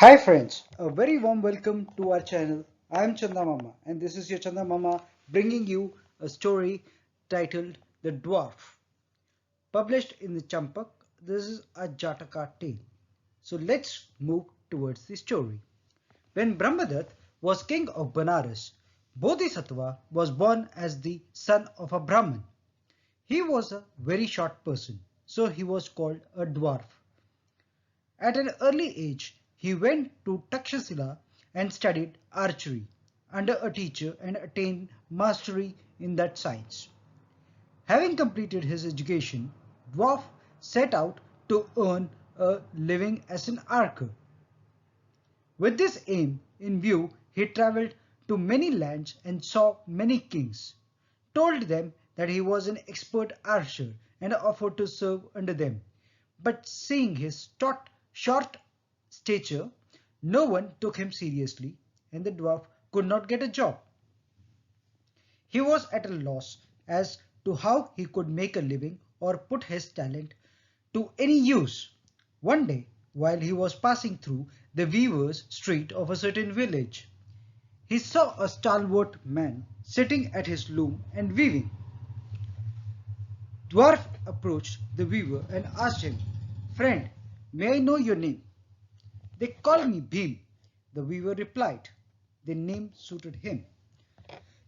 Hi friends, a very warm welcome to our channel. I am Chanda Mama and this is your Chanda Mama bringing you a story titled The Dwarf. Published in the Champak, this is a Jataka tale. So let's move towards the story. When Brahmadatta was king of Banaras, Bodhisattva was born as the son of a Brahmin. He was a very short person, so he was called a dwarf. At an early age, he went to Takshashila and studied archery under a teacher and attained mastery in that science. Having completed his education, Dwarf set out to earn a living as an archer. With this aim in view, he travelled to many lands and saw many kings, told them that he was an expert archer and offered to serve under them. But seeing his short stature, no one took him seriously, and the dwarf could not get a job. He was at a loss as to how he could make a living or put his talent to any use. One day, while he was passing through the weavers' street of a certain village, he saw a stalwart man sitting at his loom and weaving. Dwarf approached the weaver and asked him, "Friend, may I know your name?" "They call me Bhim," the weaver replied. The name suited him.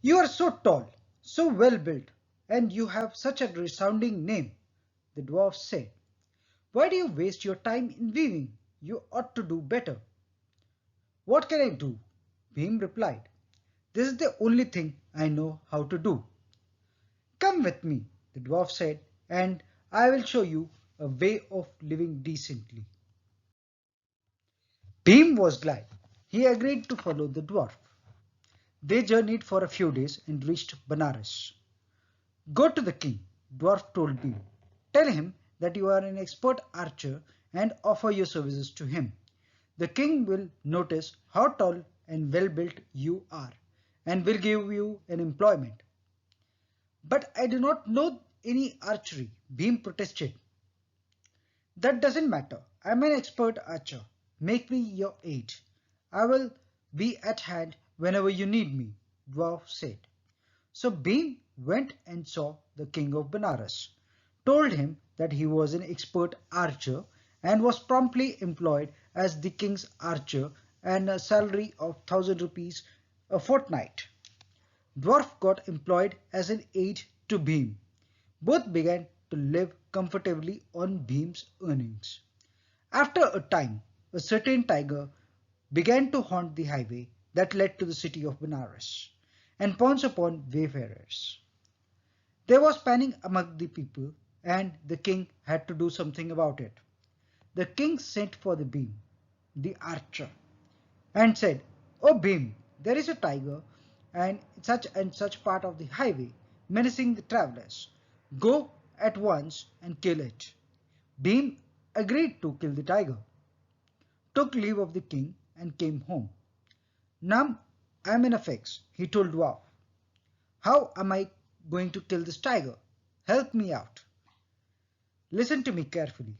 "You are so tall, so well built, and you have such a resounding name," the dwarf said. "Why do you waste your time in weaving? You ought to do better." "What can I do?" Bhim replied. "This is the only thing I know how to do." "Come with me," the dwarf said, "and I will show you a way of living decently." Bhim was glad. He agreed to follow the dwarf. They journeyed for a few days and reached Banaras. "Go to the king," Dwarf told Bhim. "Tell him that you are an expert archer and offer your services to him. The king will notice how tall and well built you are and will give you an employment." "But I do not know any archery," Bhim protested. "That doesn't matter. I am an expert archer. Make me your aide. I will be at hand whenever you need me," Dwarf said. So Bhim went and saw the king of Benares, told him that he was an expert archer and was promptly employed as the king's archer and a salary of 1,000 rupees a fortnight. Dwarf got employed as an aide to Bhim. Both began to live comfortably on Bhim's earnings. After a time, a certain tiger began to haunt the highway that led to the city of Benares and pounce upon wayfarers. There was panic among the people, and the king had to do something about it. The king sent for the Bhim, the archer, and said, "Oh Bhim, there is a tiger and such part of the highway menacing the travelers. Go at once and kill it." Bhim agreed to kill the tiger, took leave of the king, and came home. "Now I am in a fix," he told Dwarf. "How am I going to kill this tiger? Help me out." "Listen to me carefully,"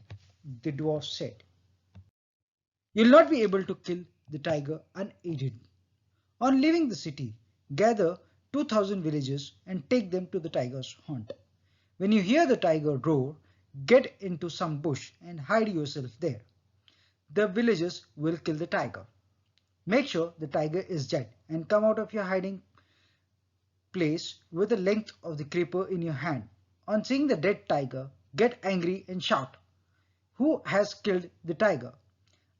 the dwarf said. "You'll not be able to kill the tiger unaided. On leaving the city, gather 2,000 villagers and take them to the tiger's haunt. When you hear the tiger roar, get into some bush and hide yourself there. The villagers will kill the tiger. Make sure the tiger is dead and come out of your hiding place with the length of the creeper in your hand. On seeing the dead tiger, get angry and shout, 'Who has killed the tiger?'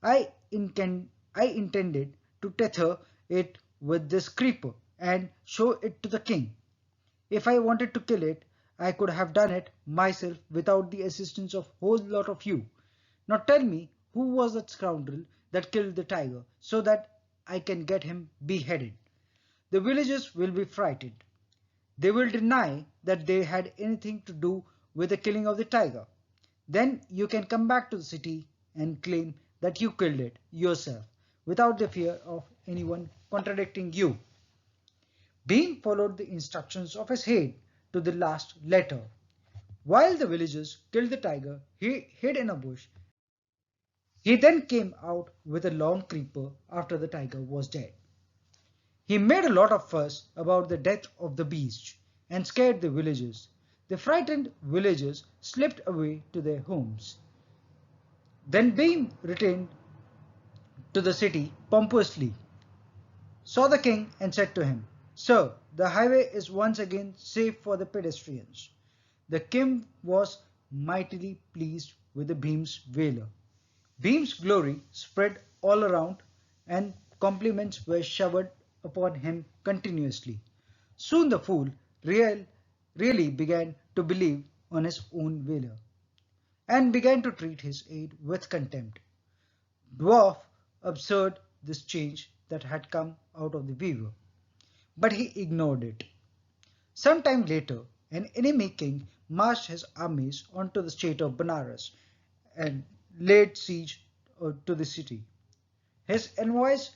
I intended to tether it with this creeper and show it to the king. If I wanted to kill it, I could have done it myself without the assistance of a whole lot of you. Now tell me who was that scoundrel that killed the tiger so that I can get him beheaded." The villagers will be frightened. They will deny that they had anything to do with the killing of the tiger. Then you can come back to the city and claim that you killed it yourself without the fear of anyone contradicting you. Bean followed the instructions of his head to the last letter. While the villagers killed the tiger, he hid in a bush He then came out with a long creeper after the tiger was dead. He made a lot of fuss about the death of the beast and scared the villagers. The frightened villagers slipped away to their homes. Then Beam returned to the city pompously, saw the king and said to him, "Sir, the highway is once again safe for the pedestrians." The king was mightily pleased with the Beam's valor. Beam's glory spread all around, and compliments were showered upon him continuously. Soon the fool really began to believe on his own valor, and began to treat his aid with contempt. Dwarf observed this change that had come out of the weaver, but he ignored it. Some time later, an enemy king marched his armies onto the state of Benares and laid siege to the city. His envoys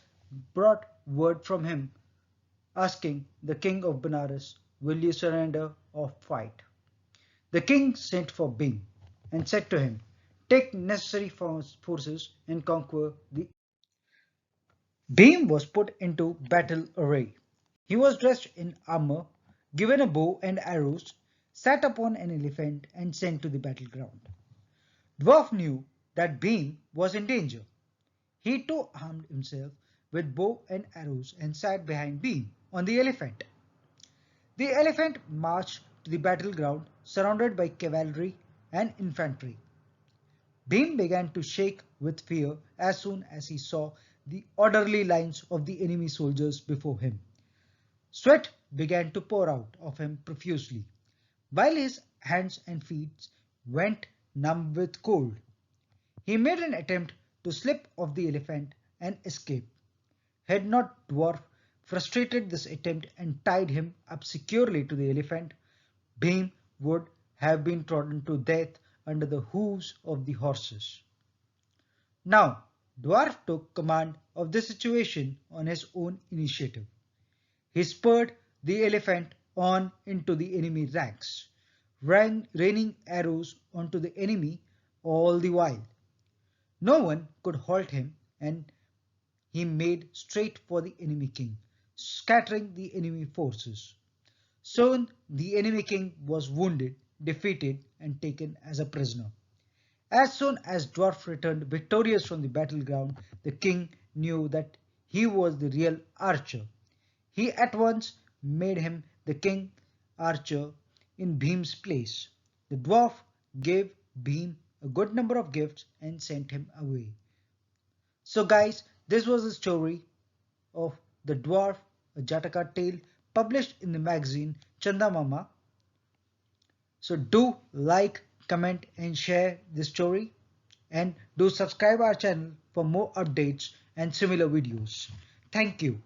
brought word from him asking the king of Benares, "Will you surrender or fight?" The king sent for Bing and said to him, "Take necessary forces and conquer the." Bhim was put into battle array. He was dressed in armor, given a bow and arrows, sat upon an elephant and sent to the battleground. Dwarf knew that Bhim was in danger. He too armed himself with bow and arrows and sat behind Bhim on the elephant. The elephant marched to the battleground surrounded by cavalry and infantry. Bhim began to shake with fear as soon as he saw the orderly lines of the enemy soldiers before him. Sweat began to pour out of him profusely, while his hands and feet went numb with cold. He made an attempt to slip off the elephant and escape. Had not Dwarf frustrated this attempt and tied him up securely to the elephant, Bhim would have been trodden to death under the hooves of the horses. Now, Dwarf took command of the situation on his own initiative. He spurred the elephant on into the enemy ranks, raining arrows onto the enemy all the while. No one could halt him, and he made straight for the enemy king, scattering the enemy forces. Soon the enemy king was wounded, defeated, and taken as a prisoner. As soon as Dwarf returned victorious from the battleground, the king knew that he was the real archer. He at once made him the king archer in Bhim's place. The dwarf gave Bhim a good number of gifts and sent him away. So guys, this was the story of the dwarf, a Jataka tale published in the magazine Chanda Mama. So do like, comment and share this story, and do subscribe our channel for more updates and similar videos. Thank you.